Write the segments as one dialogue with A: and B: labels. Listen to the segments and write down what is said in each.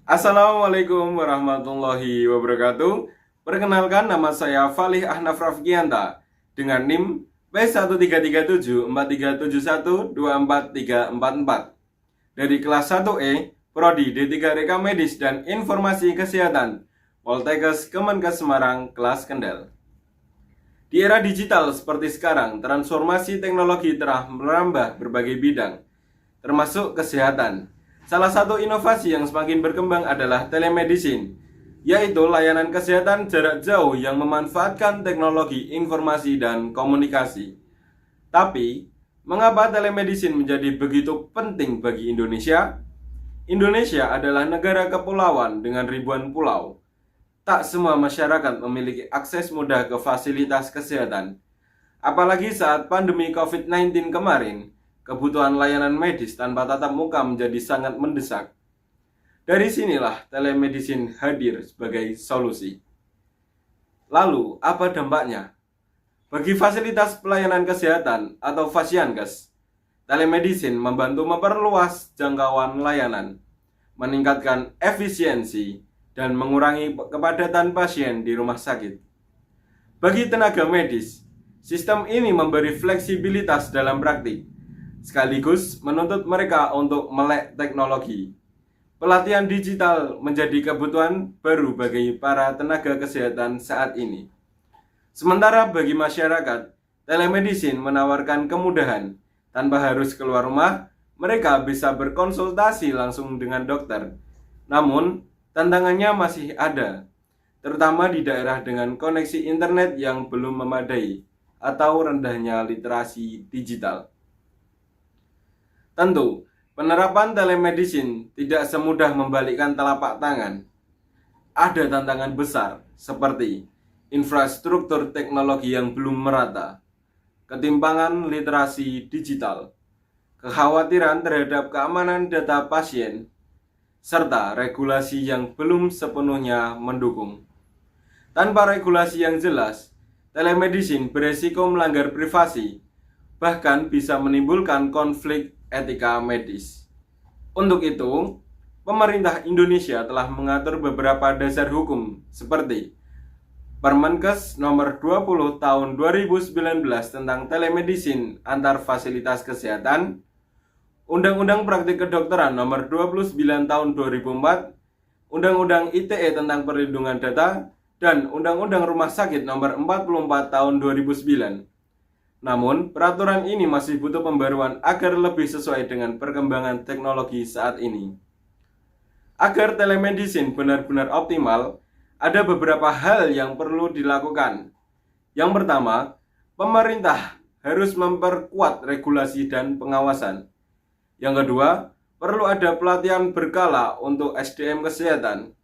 A: Assalamualaikum warahmatullahi wabarakatuh. Perkenalkan, nama saya Falih Ahnaf Rafgianta dengan NIM B133743712434 dari kelas 1E Prodi D3 Reka Medis dan Informasi Kesehatan Poltekkes Kemenkes Semarang kelas Kendal. Di era digital seperti sekarang, transformasi teknologi telah merambah berbagai bidang, termasuk kesehatan. Salah satu inovasi yang semakin berkembang adalah telemedicine, yaitu layanan kesehatan jarak jauh yang memanfaatkan teknologi informasi dan komunikasi. Tapi, mengapa telemedicine menjadi begitu penting bagi Indonesia? Indonesia adalah negara kepulauan dengan ribuan pulau. Tak semua masyarakat memiliki akses mudah ke fasilitas kesehatan. Apalagi saat pandemi COVID-19 kemarin, kebutuhan layanan medis tanpa tatap muka menjadi sangat mendesak. Dari sinilah telemedicine hadir sebagai solusi. Lalu, apa dampaknya? Bagi fasilitas pelayanan kesehatan atau Fasyankes, telemedicine membantu memperluas jangkauan layanan, meningkatkan efisiensi, dan mengurangi kepadatan pasien di rumah sakit. Bagi tenaga medis, sistem ini memberi fleksibilitas dalam praktik, sekaligus menuntut mereka untuk melek teknologi. Pelatihan digital menjadi kebutuhan baru bagi para tenaga kesehatan saat ini. Sementara bagi masyarakat, telemedicine menawarkan kemudahan. Tanpa harus keluar rumah, mereka bisa berkonsultasi langsung dengan dokter. Namun, tantangannya masih ada, terutama di daerah dengan koneksi internet yang belum memadai atau rendahnya literasi digital. Tentu, penerapan telemedicine tidak semudah membalikkan telapak tangan. Ada tantangan besar seperti infrastruktur teknologi yang belum merata, ketimpangan literasi digital, kekhawatiran terhadap keamanan data pasien, serta regulasi yang belum sepenuhnya mendukung. Tanpa regulasi yang jelas, telemedicine beresiko melanggar privasi, bahkan bisa menimbulkan konflik etika medis. Untuk itu, pemerintah Indonesia telah mengatur beberapa dasar hukum seperti Permenkes nomor 20 tahun 2019 tentang telemedicine antar fasilitas kesehatan, Undang-Undang Praktik Kedokteran nomor 29 tahun 2004, Undang-Undang ITE tentang Perlindungan Data, dan Undang-Undang Rumah Sakit nomor 44 tahun 2009. Namun, peraturan ini masih butuh pembaruan agar lebih sesuai dengan perkembangan teknologi saat ini. Agar telemedicine benar-benar optimal, ada beberapa hal yang perlu dilakukan. Yang pertama, pemerintah harus memperkuat regulasi dan pengawasan. Yang kedua, perlu ada pelatihan berkala untuk SDM kesehatan.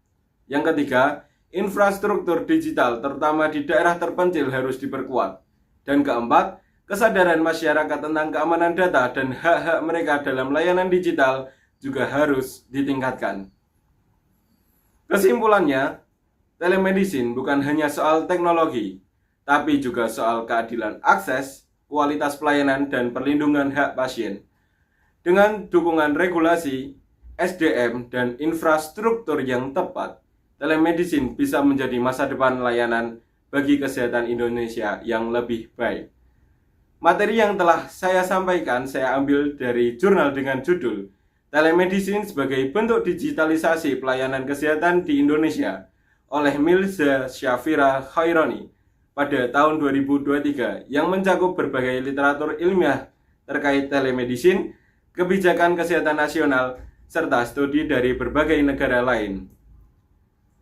A: Yang ketiga, infrastruktur digital terutama di daerah terpencil harus diperkuat. Dan keempat, kesadaran masyarakat tentang keamanan data dan hak-hak mereka dalam layanan digital juga harus ditingkatkan. Kesimpulannya, telemedicine bukan hanya soal teknologi, tapi juga soal keadilan akses, kualitas pelayanan, dan perlindungan hak pasien. Dengan dukungan regulasi, SDM, dan infrastruktur yang tepat, telemedicine bisa menjadi masa depan layanan bagi kesehatan Indonesia yang lebih baik. Materi yang telah saya sampaikan saya ambil dari jurnal dengan judul Telemedicine sebagai bentuk digitalisasi pelayanan kesehatan di Indonesia oleh Milza Syafira Khaironi pada tahun 2023 yang mencakup berbagai literatur ilmiah terkait telemedicine, kebijakan kesehatan nasional, serta studi dari berbagai negara lain.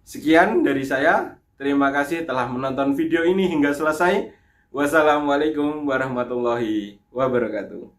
A: Sekian dari saya, terima kasih telah menonton video ini hingga selesai. Wassalamualaikum warahmatullahi wabarakatuh.